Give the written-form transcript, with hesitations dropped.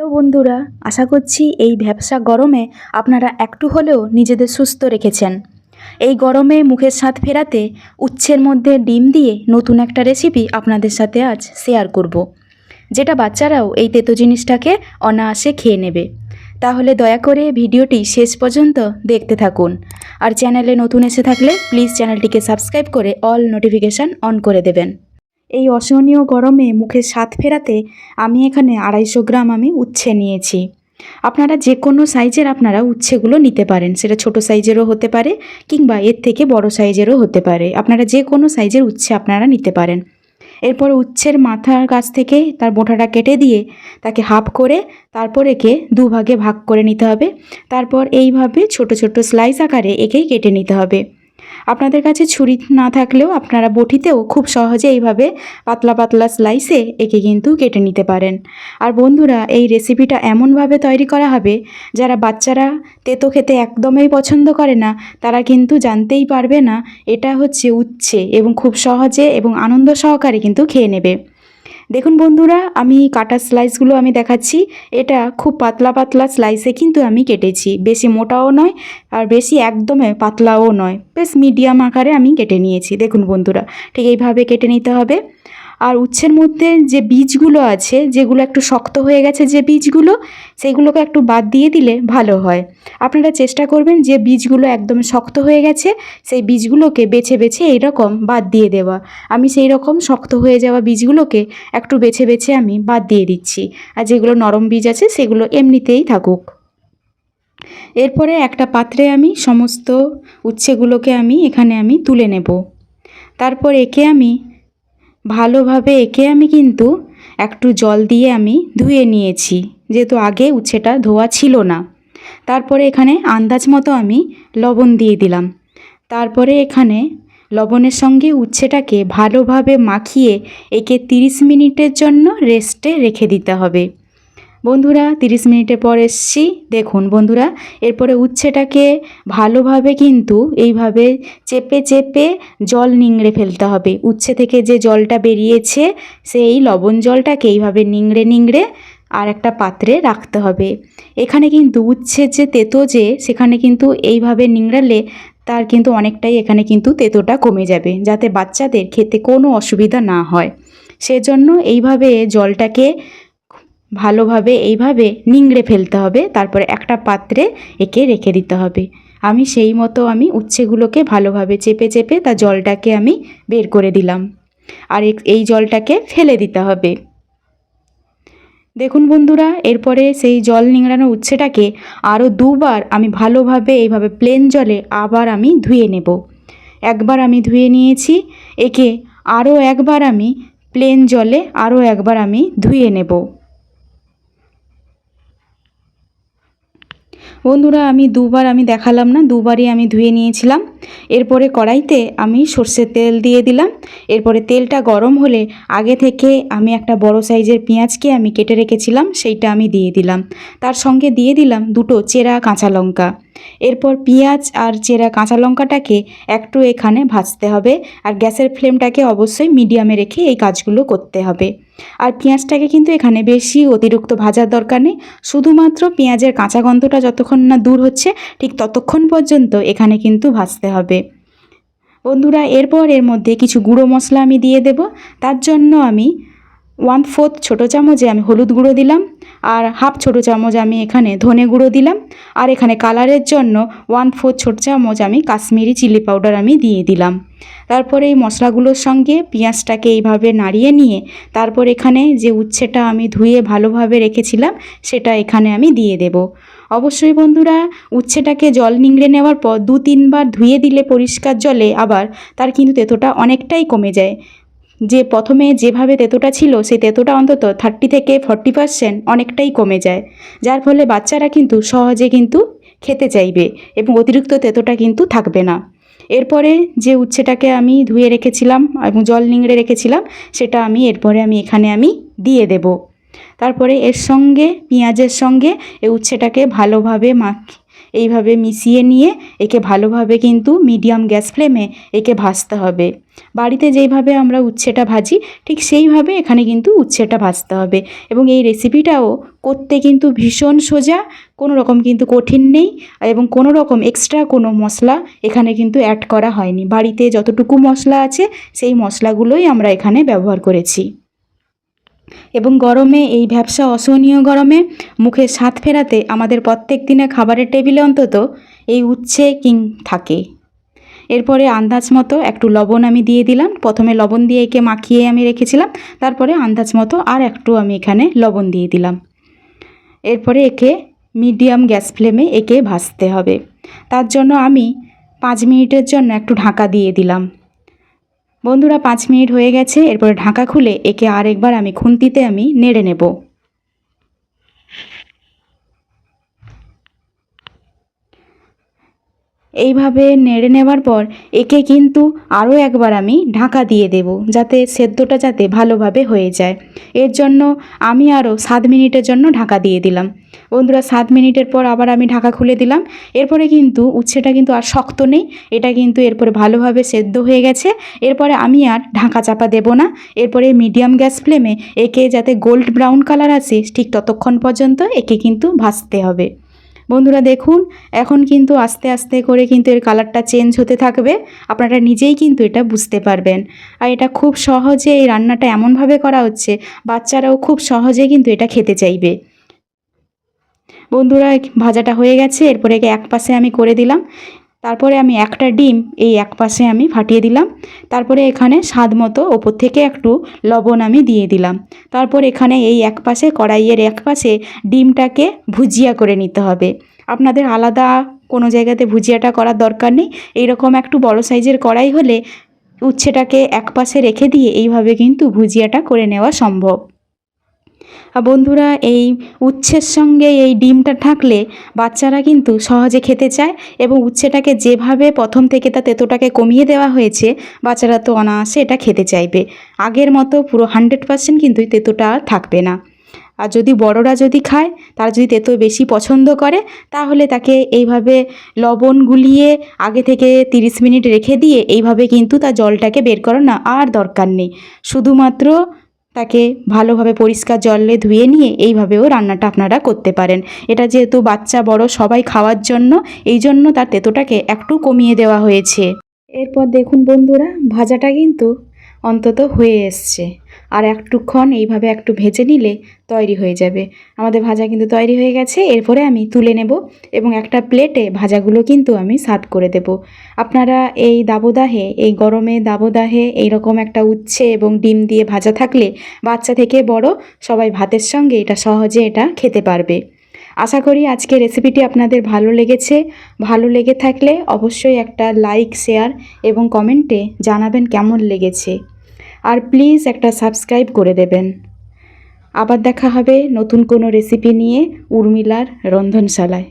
Hello বন্ধুরা, আশা করছি এই ভ্যাপসা গরমে আপনারা একটু হলেও নিজেদের সুস্থ রেখেছেন। এই গরমে মুখের স্বাদ ফেরাতে উচ্ছের মধ্যে ডিম দিয়ে নতুন একটা রেসিপি আপনাদের সাথে আজ শেয়ার করব, যেটা বাচ্চারাও এই তেতো জিনিসটাকে অনায়াসে খেয়ে নেবে। তাহলে দয়া করে ভিডিওটি শেষ পর্যন্ত দেখতে থাকুন। আর চ্যানেলে নতুন এসে থাকলে প্লিজ চ্যানেলটিকে সাবস্ক্রাইব করে অল নোটিফিকেশান অন করে দেবেন। এই অসহনীয় গরমে মুখের স্বাদ ফেরাতে আমি এখানে 250 গ্রাম উচ্ছে নিয়েছি। আপনারা যে কোনো সাইজের উচ্ছেগুলো নিতে পারেন, সেটা ছোট সাইজেরও হতে পারে কিংবা এর থেকে বড় সাইজেরও হতে পারে। আপনারা যে কোনো সাইজের উচ্ছে আপনারা নিতে পারেন। এরপর উচ্ছের মাথার কাছ থেকে তার বোঁটাটা কেটে দিয়ে তাকে হাফ করে তারপর একে দুভাগে ভাগ করে নিতে হবে। তারপর এইভাবে ছোট ছোট স্লাইস আকারে একে কেটে নিতে হবে। আপনাদের কাছে ছুরি না থাকলেও আপনারা বটিতেও খুব সহজে এইভাবে পাতলা পাতলা স্লাইসে একে কিন্তু কেটে নিতে পারেন। আর বন্ধুরা, এই রেসিপিটা এমনভাবে তৈরি করা হবে যারা বাচ্চারা তেতো খেতে একদমই পছন্দ করে না, তারা কিন্তু জানতেই পারবে না এটা হচ্ছে উচ্ছে, এবং খুব সহজে এবং আনন্দ সহকারে কিন্তু খেয়ে নেবে। দেখুন বন্ধুরা, আমি কাটা স্লাইসগুলো আমি দেখাচ্ছি। এটা খুব পাতলা পাতলা স্লাইসে কিন্তু আমি কেটেছি, বেশি মোটাও নয় আর বেশি একদমই পাতলাও নয়, বেশ মিডিয়াম আকারে আমি কেটে নিয়েছি। দেখুন বন্ধুরা, ঠিক এইভাবে কেটে নিতে হবে। আর উচ্ছের মধ্যে যে বীজগুলো আছে, যেগুলো একটু শক্ত হয়ে গেছে যে বীজগুলো, সেইগুলোকে একটু বাদ দিয়ে দিলে ভালো হয়। আপনারা চেষ্টা করবেন যে বীজগুলো একদম শক্ত হয়ে গেছে সেই বীজগুলোকে বেছে বেছে এইরকম বাদ দিয়ে দেওয়া। আমি সেই রকম শক্ত হয়ে যাওয়া বীজগুলোকে একটু বেছে বেছে আমি বাদ দিয়ে দিচ্ছি, আর যেগুলো নরম বীজ আছে সেগুলো এমনিতেই থাকুক। এরপরে একটা পাত্রে আমি সমস্ত উচ্ছেগুলোকে এখানে তুলে নেব। তারপর একে আমি ভালোভাবে কিন্তু একটু জল দিয়ে ধুয়ে নিয়েছি, যেহেতু আগে উচ্ছেটা ধোয়া ছিল না। তারপরে এখানে আন্দাজ মতো আমি লবণ দিয়ে দিলাম। তারপরে এখানে লবণের সঙ্গে উচ্ছেটাকে ভালোভাবে মাখিয়ে একে 30 মিনিটের জন্য রেস্টে রেখে দিতে হবে। বন্ধুরা, 30 মিনিটের পর এসছি। দেখুন বন্ধুরা, এরপরে উচ্ছেটাকে ভালোভাবে কিন্তু এইভাবে চেপে চেপে জল নিংড়ে ফেলতে হবে। উচ্ছে থেকে যে জলটা বেরিয়েছে সেই লবণ জলটাকে এইভাবে নিংড়ে নিংড়ে আর একটা পাত্রে রাখতে হবে। এখানে কিন্তু উচ্ছের যে তেতো সেখানে কিন্তু এইভাবে নিংড়ালে তার কিন্তু অনেকটাই এখানে কিন্তু তেতোটা কমে যাবে, যাতে বাচ্চাদের খেতে কোনো অসুবিধা না হয়। সেজন্য এইভাবে জলটাকে ভালোভাবে এইভাবে নিংড়ে ফেলতে হবে। তারপরে একটা পাত্রে একে রেখে দিতে হবে। আমি সেই মতো উচ্ছেগুলোকে ভালোভাবে চেপে চেপে তার জলটাকে বের করে দিলাম, আর এই জলটাকে ফেলে দিতে হবে। দেখুন বন্ধুরা, এরপরে সেই জল নিংড়ানো উচ্ছেটাকে আরও দুবার ভালোভাবে এইভাবে প্লেন জলে আবার ধুয়ে নেব। একবার ধুয়ে নিয়েছি, একে আরও একবার প্লেন জলে আরও একবার ধুয়ে নেব। বন্ধুরা, দুবার দেখালাম না, দুবারই ধুয়ে নিয়েছিলাম। এরপরে কড়াইতে সর্ষের তেল দিয়ে দিলাম। এরপরে তেলটা গরম হলে আগে থেকে একটা বড় সাইজের পেঁয়াজকে কেটে রেখেছিলাম, সেইটা দিয়ে দিলাম। তার সঙ্গে দিয়ে দিলাম দুটো চেরা কাঁচা লঙ্কা। এরপর পেঁয়াজ আর চেরা কাঁচা লঙ্কাটাকে একটু এখানে ভাজতে হবে, আর গ্যাসের ফ্লেমটাকে অবশ্যই মিডিয়ামে রেখে এই কাজগুলো করতে হবে। আর পেঁয়াজটাকে কিন্তু এখানে বেশি অতিরিক্ত ভাজার দরকার নেই, শুধুমাত্র পেঁয়াজের কাঁচা গন্ধটা যতক্ষণ না দূর হচ্ছে ঠিক ততক্ষণ পর্যন্ত এখানে কিন্তু ভাজতে হবে। বন্ধুরা, এরপর এর মধ্যে কিছু গুঁড়ো মশলা দিয়ে দেব। তার জন্য 1/4 ছোটো চামচে হলুদ গুঁড়ো দিলাম, আর হাফ ছোটো চামচ এখানে ধনে গুঁড়ো দিলাম, আর এখানে কালারের জন্য 1/4 ছোটো চামচ কাশ্মীরি চিলি পাউডার দিয়ে দিলাম। তারপরে এই মশলাগুলোর সঙ্গে পেঁয়াজটাকে এইভাবে নাড়িয়ে নিয়ে তারপর এখানে যে উচ্ছেটা ধুয়ে ভালোভাবে রেখেছিলাম সেটা এখানে দিয়ে দেব। অবশ্যই বন্ধুরা, উচ্ছেটাকে জল নিংড়ে নেওয়ার পর 2-3 বার ধুয়ে দিলে পরিষ্কার জলে আবার তার কিন্তু তেতোটা অনেকটাই কমে যায়। যে প্রথমে যেভাবে তেতোটা ছিল সেই তেতোটা অন্তত 30 থেকে 40% অনেকটাই কমে যায়, যার ফলে বাচ্চারা কিন্তু সহজে কিন্তু খেতে চাইবে এবং অতিরিক্ত তেতোটা কিন্তু থাকবে না। এরপরে যে উচ্ছেটাকে ধুয়ে রেখেছিলাম এবং জল নিংড়ে রেখেছিলাম সেটা এরপরে এখানে দিয়ে দেব। তারপরে এর সঙ্গে পেঁয়াজের সঙ্গে এই উচ্ছেটাকে ভালোভাবে এইভাবে মিশিয়ে নিয়ে একে ভালোভাবে কিন্তু মিডিয়াম গ্যাস ফ্লেমে একে ভাজতে হবে। বাড়িতে যেইভাবে আমরা উচ্ছেটা ভাজি ঠিক সেইভাবে এখানে কিন্তু উচ্ছেটা ভাজতে হবে। এবং এই রেসিপিটাও করতে কিন্তু ভীষণ সোজা, কোনো রকম কিন্তু কঠিন নেই এবং কোনো রকম এক্সট্রা কোনো মশলা এখানে কিন্তু অ্যাড করা হয়নি। বাড়িতে যতটুকু মশলা আছে সেই মশলাগুলোই আমরা এখানে ব্যবহার করেছি। এবং গরমে এই ভ্যাপসা অসহনীয় গরমে মুখে স্বাদ ফেরাতে আমাদের প্রত্যেক দিনে খাবারের টেবিলে অন্তত এই উচ্ছে থাকে। এরপরে আন্দাজ মতো একটু লবণ আমি দিয়ে দিলাম। প্রথমে লবণ দিয়ে একে মাখিয়ে আমি রেখেছিলাম, তারপরে আন্দাজ মতো আর একটু আমি এখানে লবণ দিয়ে দিলাম। এরপরে একে মিডিয়াম গ্যাস ফ্লেমে একে ভাজতে হবে। তার জন্য আমি 5 মিনিটের জন্য একটু ঢাকা দিয়ে দিলাম। বন্ধুরা 5 মিনিট হয়ে গেছে। এরপরে ঢাকা খুলে একে আরেকবার আমি খুন্তিতে আমি নেড়ে নেব। এইভাবে নেড়ে নেওয়ার পর একে কিন্তু আরও একবার আমি ঢাকা দিয়ে দেব, যাতে সেদ্ধটা যাতে ভালোভাবে হয়ে যায়। এর জন্য আমি আরও 7 মিনিটের জন্য ঢাকা দিয়ে দিলাম। বন্ধুরা 7 মিনিটের পর আবার আমি ঢাকা খুলে দিলাম। এরপরে কিন্তু উচ্ছেটা কিন্তু আর শক্ত নেই, এটা কিন্তু এরপরে ভালোভাবে সেদ্ধ হয়ে গেছে। এরপরে আমি আর ঢাকা চাপা দেব না। এরপরে মিডিয়াম গ্যাস ফ্লেমে একে যাতে গোল্ড ব্রাউন কালার আসে ঠিক ততক্ষণ পর্যন্ত একে কিন্তু ভাজতে হবে। বন্ধুরা দেখুন, এখন কিন্তু আস্তে আস্তে করে কিন্তু এর কালারটা চেঞ্জ হতে থাকবে। আপনারা নিজেই কিন্তু এটা বুঝতে পারবেন। আর এটা খুব সহজে এই রান্নাটা এমনভাবে করা হচ্ছে, বাচ্চারাও খুব সহজে কিন্তু এটা খেতে চাইবে। বন্ধুরা ভাজাটা হয়ে গেছে। এরপরে এক পাশে আমি করে দিলাম। তারপরে আমি একটা ডিম এই এক পাশে আমি ফাটিয়ে দিলাম। তারপরে এখানে স্বাদ মতো ওপর থেকে একটু লবণ আমি দিয়ে দিলাম। তারপর এখানে এই এক পাশে কড়াইয়ের এক পাশে ডিমটাকে ভুজিয়া করে নিতে হবে। আপনাদের আলাদা কোনো জায়গাতে ভুজিয়াটা করার দরকার নেই। এইরকম একটু বড় সাইজের কড়াই হলে উচ্ছেটাকে এক পাশে রেখে দিয়ে এইভাবে কিন্তু ভুজিয়াটা করে নেওয়া সম্ভব। বন্ধুরা এই উচ্ছের সঙ্গে এই ডিমটা থাকলে বাচ্চারা কিন্তু সহজে খেতে চায় এবং উচ্ছেটাকে যেভাবে প্রথম থেকে তা তেঁতোটাকে কমিয়ে দেওয়া হয়েছে, বাচ্চারা তো অনায়াসে এটা খেতে চাইবে। আগের মতো পুরো 100% কিন্তু তেঁতোটা থাকবে না। আর যদি বড়রা যদি খায়, তারা যদি তেঁতো বেশি পছন্দ করে, তাহলে তাকে এইভাবে লবণ গুলিয়ে আগে থেকে 30 মিনিট রেখে দিয়ে এইভাবে কিন্তু তার জলটাকে বের করানো আর দরকার নেই। শুধুমাত্র তাকে ভালোভাবে পরিষ্কার জলে ধুয়ে নিয়ে এইভাবেও রান্নাটা আপনারা করতে পারেন। এটা যেহেতু বাচ্চা বড় সবাই খাওয়ার জন্য, এই জন্য তার তেঁতোটাকে একটু কমিয়ে দেওয়া হয়েছে। এরপর দেখুন বন্ধুরা, ভাজাটা কিন্তু অন্তত হয়ে এসছে। আর একটুক্ষণ এইভাবে একটু ভেজে নিলে তৈরি হয়ে যাবে। আমাদের ভাজা কিন্তু তৈরি হয়ে গেছে। এরপরে আমি তুলে নেব এবং একটা প্লেটে ভাজাগুলো কিন্তু আমি সার্ভ করে দেব। আপনারা এই দাবদাহে, এই গরমে দাবদাহে এইরকম একটা উচ্ছে এবং ডিম দিয়ে ভাজা থাকলে বাচ্চা থেকে বড় সবাই ভাতের সঙ্গে এটা সহজে এটা খেতে পারবে। আশা করি আজকের রেসিপিটি আপনাদের ভালো লেগেছে। ভালো লেগে থাকলে অবশ্যই একটা লাইক, শেয়ার এবং কমেন্টে জানাবেন কেমন লেগেছে। আর প্লিজ একটা সাবস্ক্রাইব করে দেবেন। আবার দেখা হবে নতুন কোনো রেসিপি নিয়ে উর্মিলার রন্ধনশালায়।